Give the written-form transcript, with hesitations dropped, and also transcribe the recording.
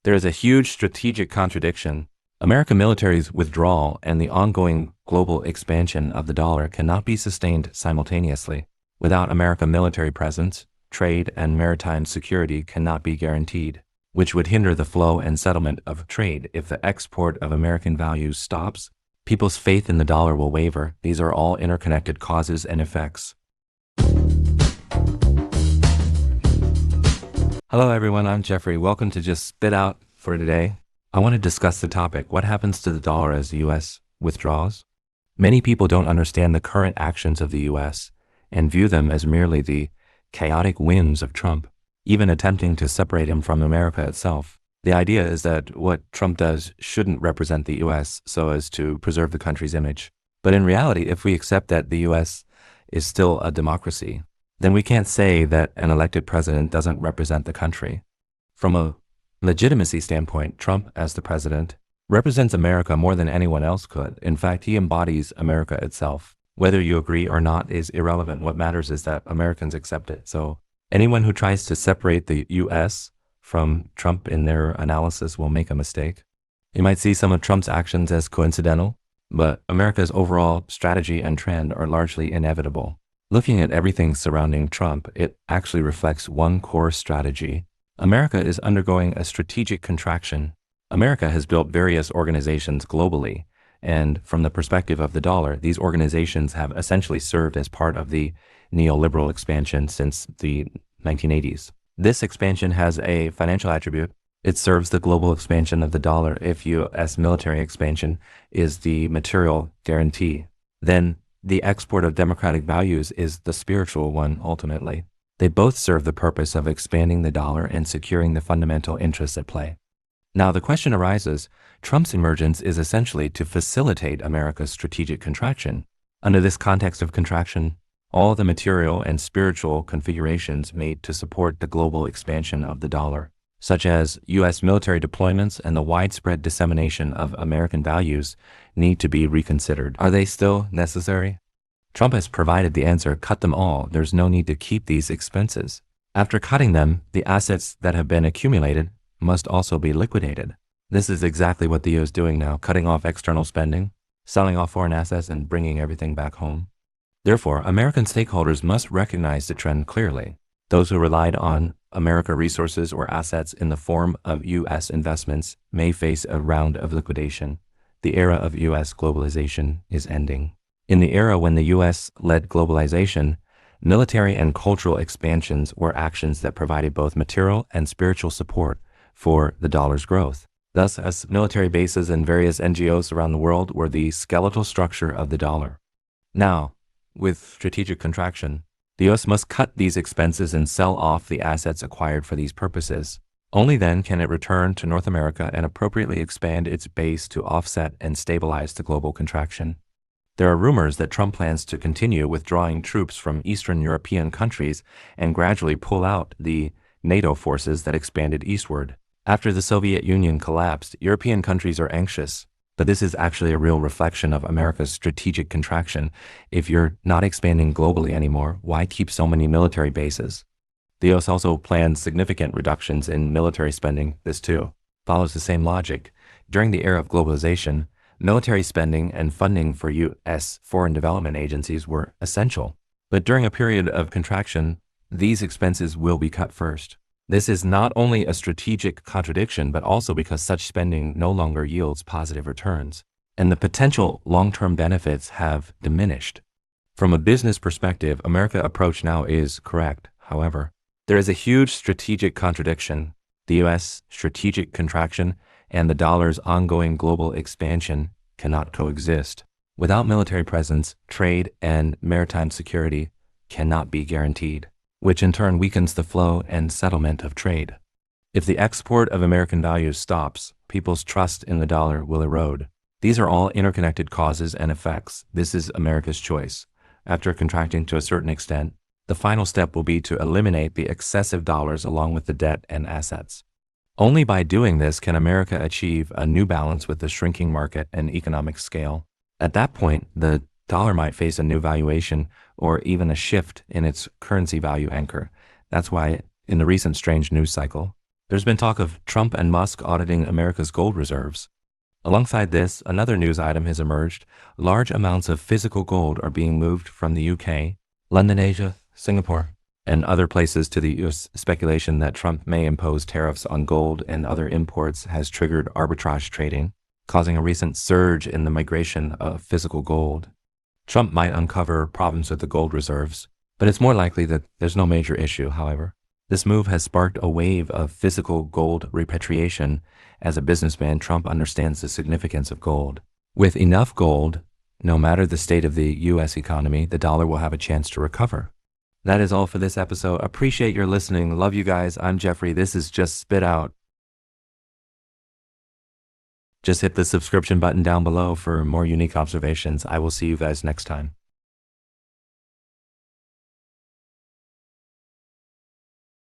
There is a huge strategic contradiction. American military's withdrawal and the ongoing global expansion of the dollar cannot be sustained simultaneously. Without American military presence, trade and maritime security cannot be guaranteed, which would hinder the flow and settlement of trade. If the export of American values stops, people's faith in the dollar will waver. These are all interconnected causes and effects. Hello everyone, I'm Jeffrey. Welcome to Just Spit Out for today. I want to discuss the topic, what happens to the dollar as the U.S. withdraws? Many people don't understand the current actions of the U.S. and view them as merely the chaotic whims of Trump, even attempting to separate him from America itself. The idea is that what Trump does shouldn't represent the U.S. so as to preserve the country's image. But in reality, if we accept that the U.S. is still a democracy, then we can't say that an elected president doesn't represent the country. From a legitimacy standpoint, Trump, as the president, represents America more than anyone else could. In fact, he embodies America itself. Whether you agree or not is irrelevant. What matters is that Americans accept it. So anyone who tries to separate the U.S. from Trump in their analysis will make a mistake. You might see some of Trump's actions as coincidental, but America's overall strategy and trend are largely inevitable. Looking at everything surrounding Trump, it actually reflects one core strategy. America is undergoing a strategic contraction. America has built various organizations globally, and from the perspective of the dollar, these organizations have essentially served as part of the neoliberal expansion since the 1980s. This expansion has a financial attribute. It serves the global expansion of the dollar. If U.S. military expansion is the material guarantee, then the export of democratic values is the spiritual one ultimately. They both serve the purpose of expanding the dollar and securing the fundamental interests at play. Now the question arises, Trump's emergence is essentially to facilitate America's strategic contraction. Under this context of contraction, all the material and spiritual configurations made to support the global expansion of the dollar, such as U.S. military deployments and the widespread dissemination of American values, need to be reconsidered. Are they still necessary? Trump has provided the answer, cut them all. There's no need to keep these expenses. After cutting them, the assets that have been accumulated must also be liquidated. This is exactly what the U.S. is doing now, cutting off external spending, selling off foreign assets, and bringing everything back home. Therefore, American stakeholders must recognize the trend clearly. Those who relied on American resources or assets in the form of U.S. investments may face a round of liquidation. The era of U.S. globalization is ending. In the era when the U.S. led globalization, military and cultural expansions were actions that provided both material and spiritual support for the dollar's growth. Thus, as military bases and various NGOs around the world were the skeletal structure of the dollar. Now, with strategic contraction, the U.S. must cut these expenses and sell off the assets acquired for these purposes. Only then can it return to North America and appropriately expand its base to offset and stabilize the global contraction. There are rumors that Trump plans to continue withdrawing troops from Eastern European countries and gradually pull out the NATO forces that expanded eastward. After the Soviet Union collapsed, European countries are anxious, but this is actually a real reflection of America's strategic contraction. If you're not expanding globally anymore, why keep so many military bases? The U.S. also plans significant reductions in military spending. This too follows the same logic. During the era of globalization, military spending and funding for U.S. foreign development agencies were essential. But during a period of contraction, these expenses will be cut first. This is not only a strategic contradiction, but also because such spending no longer yields positive returns, and the potential long-term benefits have diminished. From a business perspective, America's approach now is correct. However, there is a huge strategic contradiction. The U.S. strategic contraction and the dollar's ongoing global expansion cannot coexist. Without military presence, trade and maritime security cannot be guaranteed, which in turn weakens the flow and settlement of trade. If the export of American values stops, people's trust in the dollar will erode. These are all interconnected causes and effects. This is America's choice. After contracting to a certain extent, the final step will be to eliminate the excessive dollars along with the debt and assets. Only by doing this can America achieve a new balance with the shrinking market and economic scale. At that point, the dollar might face a new valuation or even a shift in its currency value anchor. That's why in the recent strange news cycle, There's been talk of Trump and Musk auditing America's gold reserves. Alongside this, another news item has emerged. Large amounts of physical gold are being moved from the UK, London, Asia, Singapore, and other places to the US. Speculation that Trump may impose tariffs on gold and other imports has triggered arbitrage trading, causing a recent surge in the migration of physical gold. Trump might uncover problems with the gold reserves, but it's more likely that there's no major issue, however. This move has sparked a wave of physical gold repatriation. As a businessman, Trump understands the significance of gold. With enough gold, no matter the state of the U.S. economy, the dollar will have a chance to recover. That is all for this episode. Appreciate your listening. Love you guys. I'm Jeffrey. This is Just Spit Out. Just hit the subscription button down below for more unique observations. I will see you guys next time.